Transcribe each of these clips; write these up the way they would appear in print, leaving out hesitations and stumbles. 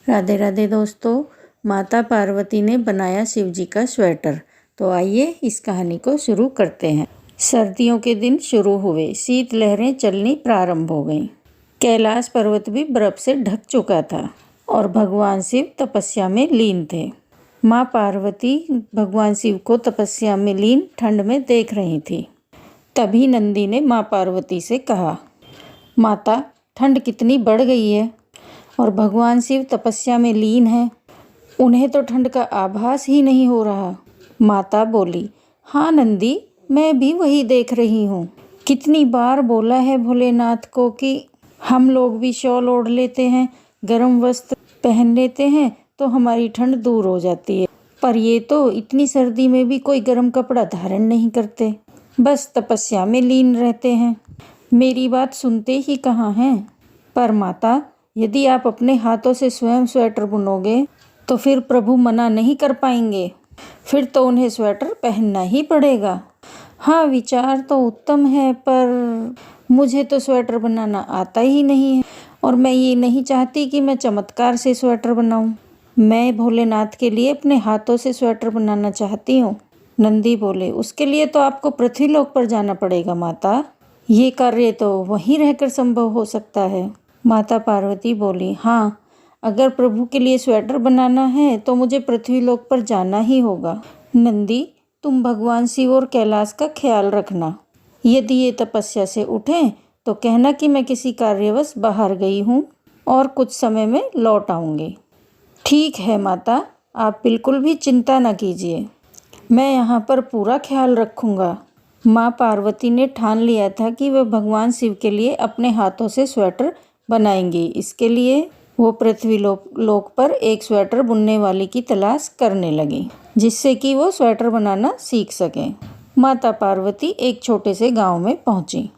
राधे राधे दोस्तों। माता पार्वती ने बनाया शिव जी का स्वेटर। तो आइए इस कहानी को शुरू करते हैं। सर्दियों के दिन शुरू हुए, शीत लहरें चलनी प्रारंभ हो गईं। कैलाश पर्वत भी बर्फ से ढक चुका था और भगवान शिव तपस्या में लीन थे। माँ पार्वती भगवान शिव को तपस्या में लीन ठंड में देख रही थी। तभी नंदी ने माँ पार्वती से कहा, माता, ठंड कितनी बढ़ गई है और भगवान शिव तपस्या में लीन है। उन्हें तो ठंड का आभास ही नहीं हो रहा। माता बोली, हाँ नंदी, मैं भी वही देख रही हूँ। कितनी बार बोला है भोलेनाथ को कि हम लोग भी शॉल ओढ़ लेते हैं, गर्म वस्त्र पहन लेते हैं तो हमारी ठंड दूर हो जाती है, पर ये तो इतनी सर्दी में भी कोई गर्म कपड़ा धारण नहीं करते, बस तपस्या में लीन रहते हैं। मेरी बात सुनते ही कहाँ हैं। पर माता, यदि आप अपने हाथों से स्वयं स्वेटर बुनोगे तो फिर प्रभु मना नहीं कर पाएंगे। फिर तो उन्हें स्वेटर पहनना ही पड़ेगा। हाँ, विचार तो उत्तम है, पर मुझे तो स्वेटर बनाना आता ही नहीं है और मैं ये नहीं चाहती कि मैं चमत्कार से स्वेटर बनाऊं। मैं भोलेनाथ के लिए अपने हाथों से स्वेटर बनाना चाहती हूँ। नंदी बोले, उसके लिए तो आपको पृथ्वीलोक पर जाना पड़ेगा माता। ये कार्य तो वहीं रहकर संभव हो सकता है। माता पार्वती बोली, हाँ, अगर प्रभु के लिए स्वेटर बनाना है तो मुझे पृथ्वीलोक पर जाना ही होगा। नंदी, तुम भगवान शिव और कैलाश का ख्याल रखना। यदि ये तपस्या से उठें तो कहना कि मैं किसी कार्यवश बाहर गई हूँ और कुछ समय में लौट आऊँगी। ठीक है माता, आप बिल्कुल भी चिंता न कीजिए, मैं यहाँ पर पूरा ख्याल रखूँगा। माँ पार्वती ने ठान लिया था कि वह भगवान शिव के लिए अपने हाथों से स्वेटर बनाएंगी। इसके लिए वो पृथ्वी लोक पर एक स्वेटर बुनने वाली की तलाश करने लगी, जिससे कि वो स्वेटर बनाना सीख सकें। माता पार्वती एक छोटे से गांव में पहुंची।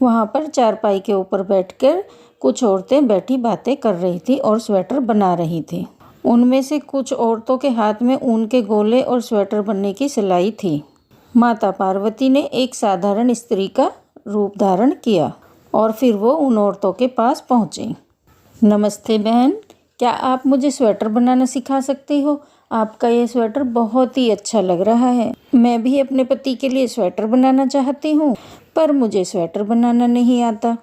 वहां पर चारपाई के ऊपर बैठकर कुछ औरतें बैठी बातें कर रही थी और स्वेटर बना रही थी। उनमें से कुछ औरतों के हाथ में ऊन के गोले और स्वेटर बनने की सिलाई थी। माता पार्वती ने एक साधारण स्त्री का रूप धारण किया और फिर वो उन औरतों के पास पहुंची। नमस्ते बहन, क्या आप मुझे स्वेटर बनाना सिखा सकती हो? आपका ये स्वेटर बहुत ही अच्छा लग रहा है। मैं भी अपने पति के लिए स्वेटर बनाना चाहती हूँ, पर मुझे स्वेटर बनाना नहीं आता।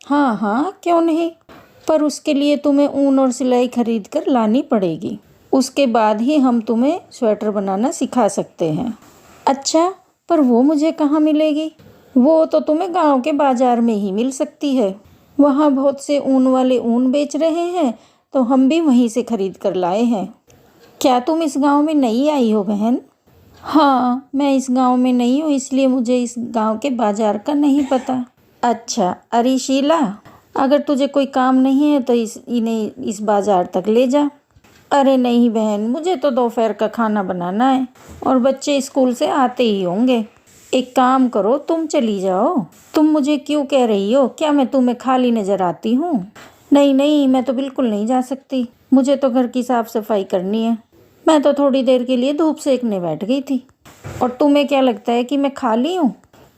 हाँ हाँ, क्यों नहीं, पर उसके लिए तुम्हें ऊन और सिलाई खरीद कर लानी पड़ेगी। उसके बाद ही हम तुम्हें स्वेटर बनाना सिखा सकते हैं। अच्छा, पर वो मुझे कहाँ मिलेगी? वो तो तुम्हें गांव के बाजार में ही मिल सकती है। वहाँ बहुत से ऊन वाले ऊन बेच रहे हैं, तो हम भी वहीं से खरीद कर लाए हैं। क्या तुम इस गांव में नई आई हो बहन? हाँ, मैं इस गांव में नई हूँ, इसलिए मुझे इस गांव के बाजार का नहीं पता। अच्छा, अरे शीला, अगर तुझे कोई काम नहीं है तो इन्हें इस बाजार तक ले जा। अरे नहीं बहन, मुझे तो दोपहर का खाना बनाना है और बच्चे स्कूल से आते ही होंगे। एक काम करो, तुम चली जाओ। तुम मुझे क्यों कह रही हो? क्या मैं तुम्हें खाली नजर आती हूँ? नहीं नहीं, मैं तो बिल्कुल नहीं जा सकती। मुझे तो घर की साफ सफाई करनी है। मैं तो थोड़ी देर के लिए धूप सेकने बैठ गई थी। और तुम्हें क्या लगता है कि मैं खाली हूँ?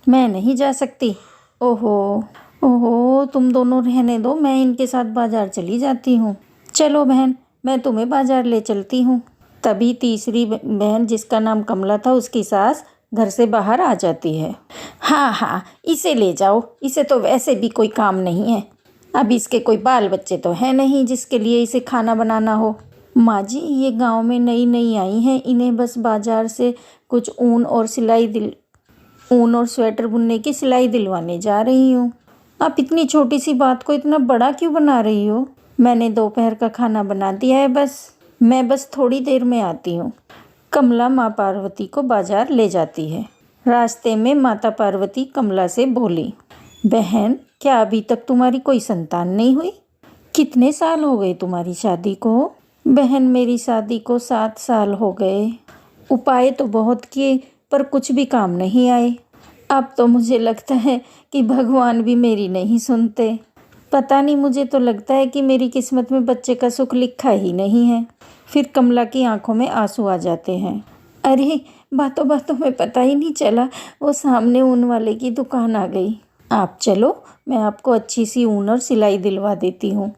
मैं नहीं जा सकती। ओहो ओहो, तुम दोनों रहने दो, मैं इनके साथ बाजार चली जाती हूँ। चलो बहन, मैं तुम्हें बाजार ले चलती हूँ। तभी तीसरी बहन, जिसका नाम कमला था, उसकी सास घर से बाहर आ जाती है। हाँ हाँ, इसे ले जाओ, इसे तो वैसे भी कोई काम नहीं है। अब इसके कोई बाल बच्चे तो है नहीं जिसके लिए इसे खाना बनाना हो। माँ जी, ये गांव में नई नई आई हैं, इन्हें बस बाजार से कुछ ऊन और स्वेटर बुनने की सिलाई दिलवाने जा रही हूँ। आप इतनी छोटी सी बात को इतना बड़ा क्यों बना रही हो? मैंने दोपहर का खाना बना दिया है, मैं बस थोड़ी देर में आती हूँ। कमला माँ पार्वती को बाजार ले जाती है। रास्ते में माता पार्वती कमला से बोली, बहन, क्या अभी तक तुम्हारी कोई संतान नहीं हुई? कितने साल हो गए तुम्हारी शादी को? बहन, मेरी शादी को 7 साल हो गए। उपाय तो बहुत किए, पर कुछ भी काम नहीं आए। अब तो मुझे लगता है कि भगवान भी मेरी नहीं सुनते। पता नहीं, मुझे तो लगता है कि मेरी किस्मत में बच्चे का सुख लिखा ही नहीं है। फिर कमला की आंखों में आंसू आ जाते हैं। अरे, बातों बातों में पता ही नहीं चला, वो सामने ऊन वाले की दुकान आ गई। आप चलो, मैं आपको अच्छी सी ऊन और सिलाई दिलवा देती हूँ।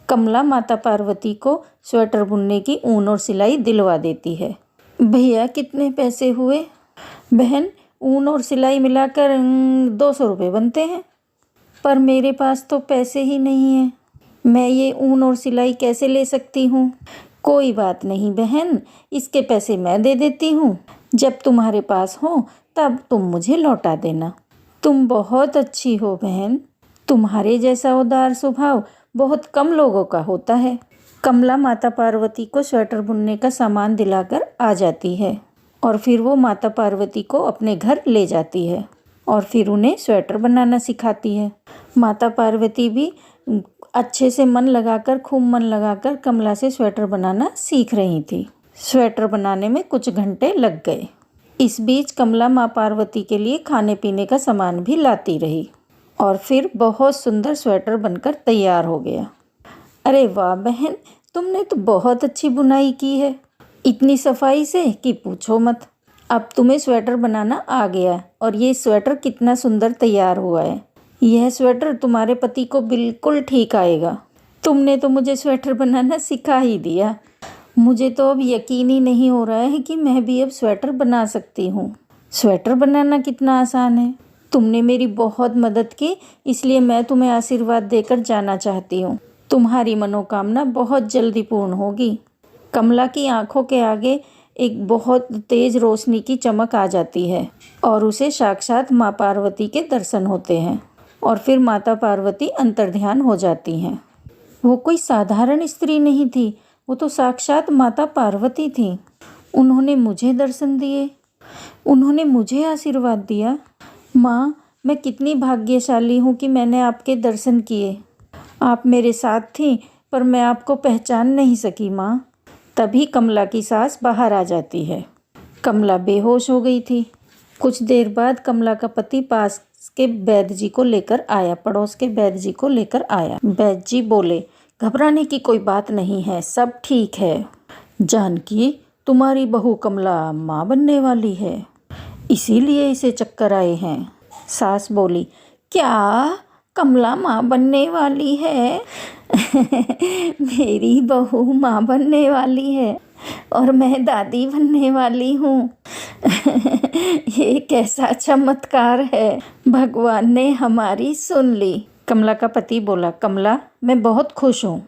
कमला माता पार्वती को स्वेटर बुनने की ऊन और सिलाई दिलवा देती है। भैया कितने पैसे हुए? बहन ऊन और सिलाई मिलाकर 200 रुपये बनते हैं। पर मेरे पास तो पैसे ही नहीं हैं, मैं ये ऊन और सिलाई कैसे ले सकती हूँ? कोई बात नहीं बहन, इसके पैसे मैं दे देती हूँ। जब तुम्हारे पास हो तब तुम मुझे लौटा देना। तुम बहुत अच्छी हो बहन, तुम्हारे जैसा उदार स्वभाव बहुत कम लोगों का होता है। कमला माता पार्वती को स्वेटर बुनने का सामान दिलाकर आ जाती है और फिर वो माता पार्वती को अपने घर ले जाती है और फिर उन्हें स्वेटर बनाना सिखाती है। माता पार्वती भी अच्छे से खूब मन लगाकर कमला से स्वेटर बनाना सीख रही थी। स्वेटर बनाने में कुछ घंटे लग गए। इस बीच कमला माँ पार्वती के लिए खाने पीने का सामान भी लाती रही और फिर बहुत सुंदर स्वेटर बनकर तैयार हो गया। अरे वाह बहन, तुमने तो बहुत अच्छी बुनाई की है, इतनी सफाई से कि पूछो मत। अब तुम्हें स्वेटर बनाना आ गया और ये स्वेटर कितना सुंदर तैयार हुआ है। यह स्वेटर तुम्हारे पति को बिल्कुल ठीक आएगा। तुमने तो मुझे स्वेटर बनाना सिखा ही दिया। मुझे तो अब यकीन ही नहीं हो रहा है कि मैं भी अब स्वेटर बना सकती हूँ। स्वेटर बनाना कितना आसान है। तुमने मेरी बहुत मदद की, इसलिए मैं तुम्हें आशीर्वाद देकर जाना चाहती हूँ। तुम्हारी मनोकामना बहुत जल्दी पूर्ण होगी। कमला की आंखों के आगे एक बहुत तेज रोशनी की चमक आ जाती है और उसे साक्षात माँ पार्वती के दर्शन होते हैं और फिर माता पार्वती अंतर्ध्यान हो जाती हैं। वो कोई साधारण स्त्री नहीं थी, वो तो साक्षात माता पार्वती थी। उन्होंने मुझे दर्शन दिए, उन्होंने मुझे आशीर्वाद दिया। माँ, मैं कितनी भाग्यशाली हूँ कि मैंने आपके दर्शन किए। आप मेरे साथ थीं पर मैं आपको पहचान नहीं सकी माँ। तभी कमला की सास बाहर आ जाती है। कमला बेहोश हो गई थी। कुछ देर बाद कमला का पति पास के वैद्य जी को लेकर आया, पड़ोस के वैद्य जी को लेकर आया। वैद्य जी बोले, घबराने की कोई बात नहीं है, सब ठीक है। जानकी, तुम्हारी बहू कमला माँ बनने वाली है, इसीलिए इसे चक्कर आए हैं। सास बोली, क्या कमला माँ बनने वाली है? मेरी बहू माँ बनने वाली है और मैं दादी बनने वाली हूँ। ये कैसा चमत्कार है, भगवान ने हमारी सुन ली। कमला का पति बोला, कमला, मैं बहुत खुश हूँ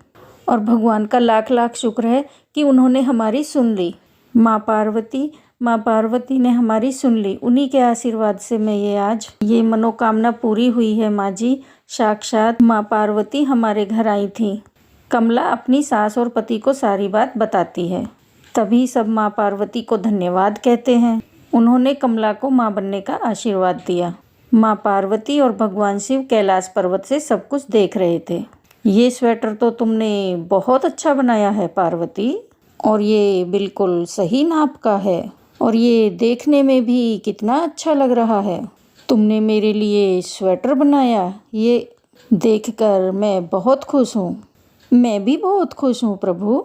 और भगवान का लाख लाख शुक्र है कि उन्होंने हमारी सुन ली। माँ पार्वती ने हमारी सुन ली। उन्हीं के आशीर्वाद से मैं ये मनोकामना पूरी हुई है। माँ जी, साक्षात माँ पार्वती हमारे घर आई थी। कमला अपनी सास और पति को सारी बात बताती है। तभी सब माँ पार्वती को धन्यवाद कहते हैं। उन्होंने कमला को माँ बनने का आशीर्वाद दिया। माँ पार्वती और भगवान शिव कैलाश पर्वत से सब कुछ देख रहे थे। ये स्वेटर तो तुमने बहुत अच्छा बनाया है पार्वती, और ये बिल्कुल सही नाप का है और ये देखने में भी कितना अच्छा लग रहा है। तुमने मेरे लिए स्वेटर बनाया, ये देखकर मैं बहुत खुश हूँ। मैं भी बहुत खुश हूँ प्रभु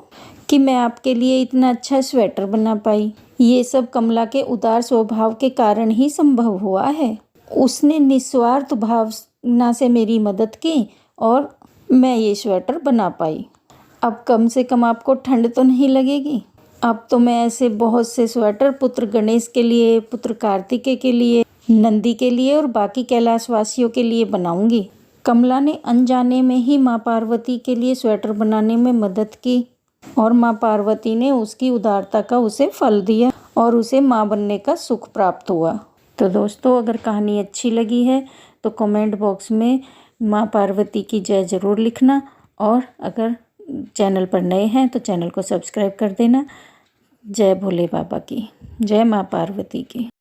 कि मैं आपके लिए इतना अच्छा स्वेटर बना पाई। ये सब कमला के उदार स्वभाव के कारण ही संभव हुआ है। उसने निस्वार्थ भावना से मेरी मदद की और मैं ये स्वेटर बना पाई। अब कम से कम आपको ठंड तो नहीं लगेगी। अब तो मैं ऐसे बहुत से स्वेटर पुत्र गणेश के लिए, पुत्र कार्तिकेय के लिए, नंदी के लिए और बाकी कैलाशवासियों के लिए बनाऊंगी। कमला ने अनजाने में ही माँ पार्वती के लिए स्वेटर बनाने में मदद की और माँ पार्वती ने उसकी उदारता का उसे फल दिया और उसे माँ बनने का सुख प्राप्त हुआ। तो दोस्तों, अगर कहानी अच्छी लगी है तो कमेंट बॉक्स में माँ पार्वती की जय ज़रूर लिखना और अगर चैनल पर नए हैं तो चैनल को सब्सक्राइब कर देना। जय भोले बाबा की, जय माँ पार्वती की।